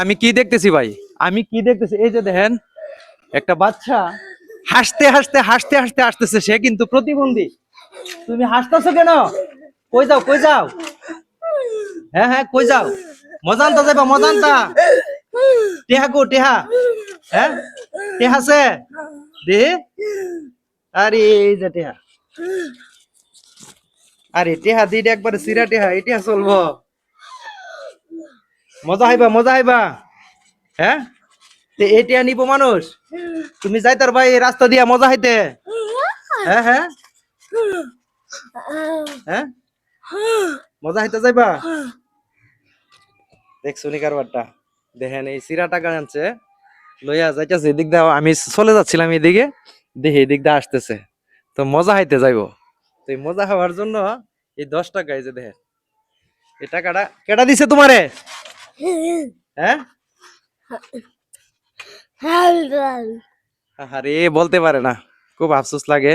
আমি কি দেখতেছি ভাই, আমি কি দেখতেছি, এই যে দেখেন একটা বাচ্চা হাসতে হাসতে হাসতে হাসতে আসতেছে, সে কিন্তু প্রতিবন্ধী। তুমি হাসতেছো কেন? কই যাও, কই যাও? হ্যাঁ হ্যাঁ, কই যাও? মজা আনতা যাইবা, মজা আনতা? টেহা কো টেহা? হ্যাঁ, টেহা আছে দে। আরে এই যে টেহা, আরে টেহা দিটা একবারে সিরা টেহা, এটা চলবো? মজা হইবা, মজা হইবা। হ্যাঁ, এটা নিব মানুষ? তুমি যাইতার ভাই রাস্তা দিয়া মজা হইতে? হ্যাঁ হ্যাঁ হ্যাঁ, মজা হইতে যাইবা? দেখছো নি কারবারটা? দেখেন এই সিরা টাকা আনছে, লইয়া যাইতেছে এদিক দা, আমি চলে যাচ্ছিলাম এদিকে, দেখি এদিক দা আসতেছে, তো মজা হইতে যাইবো। তো এই মজা হওয়ার জন্য এই 10 টাকা, এই যে দেখেন এই টাকাটা কেটা দিছে তোমারে? হ্যাঁ, আরে বলতে পারে না, খুব আফসোস লাগে।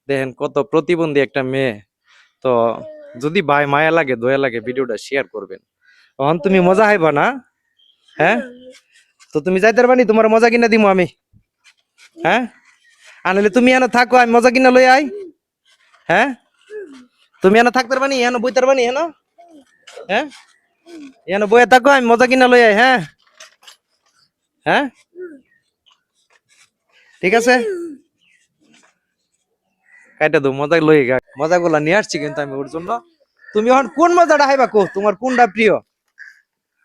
দেখেন কত প্রতিবন্ধী একটা মেয়ে। তো যদি ভাই মায়া লাগে, দয়া লাগে, ভিডিওটা শেয়ার করবেন। তখন তুমি মজা হইবা না? হ্যাঁ, তো তুমি যাইতে পারবানি, তোমার মজা কিনা দিমু আমি। হ্যাঁ, আনলে তুমি এনে থাকো, আমি মজা কিনা লই আই। হ্যাঁ, তুমি এনে থাকতে পারবানি, এনে বইতে পারবানি, এনে? হ্যাঁ, এনে বইয়ে থাকো, আমি মজা কিনা লই আই। হ্যাঁ হ্যাঁ, ঠিক আছে, কাইটা দো, মজা লই গা, মজা গুলা নিয়ে আসছি কিন্তু আমি ওর জন্য। তুমি এখন কোন মজাটা হাইবা কো, তোমার কোনটা প্রিয়?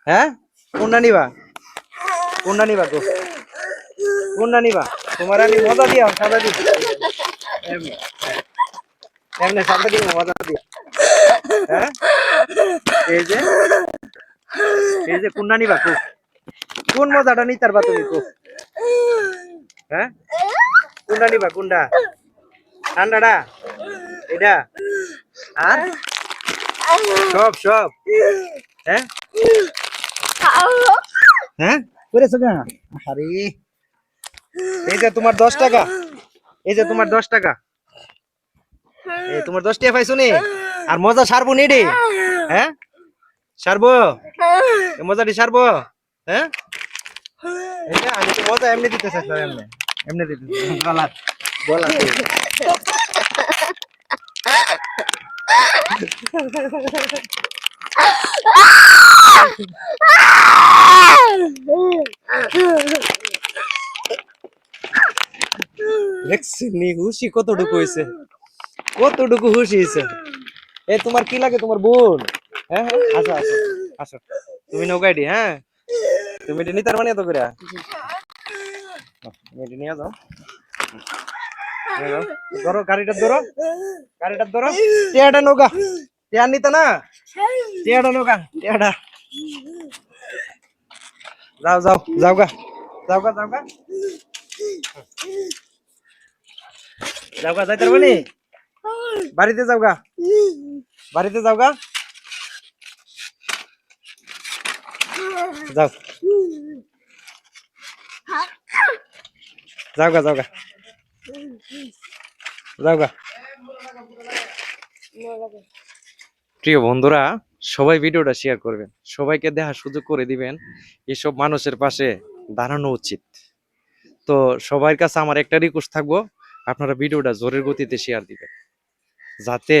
হ্যাঁ, কোনটা নিবা? কোনটা নিবা কো, কোনটা নিবা? তোমার আমি মজা দিয়া সাদা দিব, এমনি এমনি সাদা দিব, মজা দিয়া। হ্যাঁ, এই যে, এই যে কোনটা নিবা কো, কোন মজাটা নিতে পারবা তুমি কো? হ্যাঁ, কোনটা নিবা, কোনটা? ঠান্ডাটা, এটা, আর সব সব? হ্যাঁ হ্যাঁ, করেছো না? আরে এই যে তোমার 10 টাকা, এই যে তোমার 10 টাকা, এই তোমার 10 টাকা পাইছো নি? আর মজা সারবো নি রে? হ্যাঁ, সারবো? এই মজাটি সারবো? হ্যাঁ, এই যে আমি তো মজা এমনি দিতে চাইছিলাম, এমনি এমনি দিতে গলা, গলা দেখছি নি খুশি কতটুকু হয়েছে, কতটুকু খুশি হয়েছে। এই তোমার কি লাগে, তোমার বোন? হ্যাঁ হ্যাঁ, আসো আসো আসো, তুমি নৌকাইডি। হ্যাঁ, তুমি এটা নিতে পারবা না এত করে, তুমি এটা নিয়ে যাও, নিয়ে যাও। ধরো গাড়িটা, ধরো গাড়িটা, ধরো টিয়াটা নৌকা, টিয়ার নিতে না, টিয়াটা নৌকা, টিয়াটা। যাও যাও, যাও গা, যাও গা, যাও গা, যাও গা, যাইতে পারবা নি? বাড়িতে যাও গা, বাড়িতে যাও গা, যাও, যাও গা, যাও গা, যাও গা। প্রিয় বন্ধুরা, সবাই ভিডিওটা শেয়ার করবেন, সবাইকে দেখার সুযোগ করে দিবেন। এসব মানুষের পাশে দাঁড়ানো উচিত। তো সবার কাছে আমার একটা রিকোয়েস্ট থাকবো, আপনারা ভিডিওটা জোরের গতিতে শেয়ার দিবেন, যাতে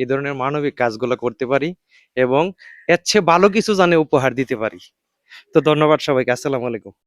এই ধরনের মানবিক কাজগুলো করতে পারি এবং এর চেয়ে ভালো কিছু জানে উপহার দিতে পারি। তো ধন্যবাদ সবাইকে, আসসালামু আলাইকুম।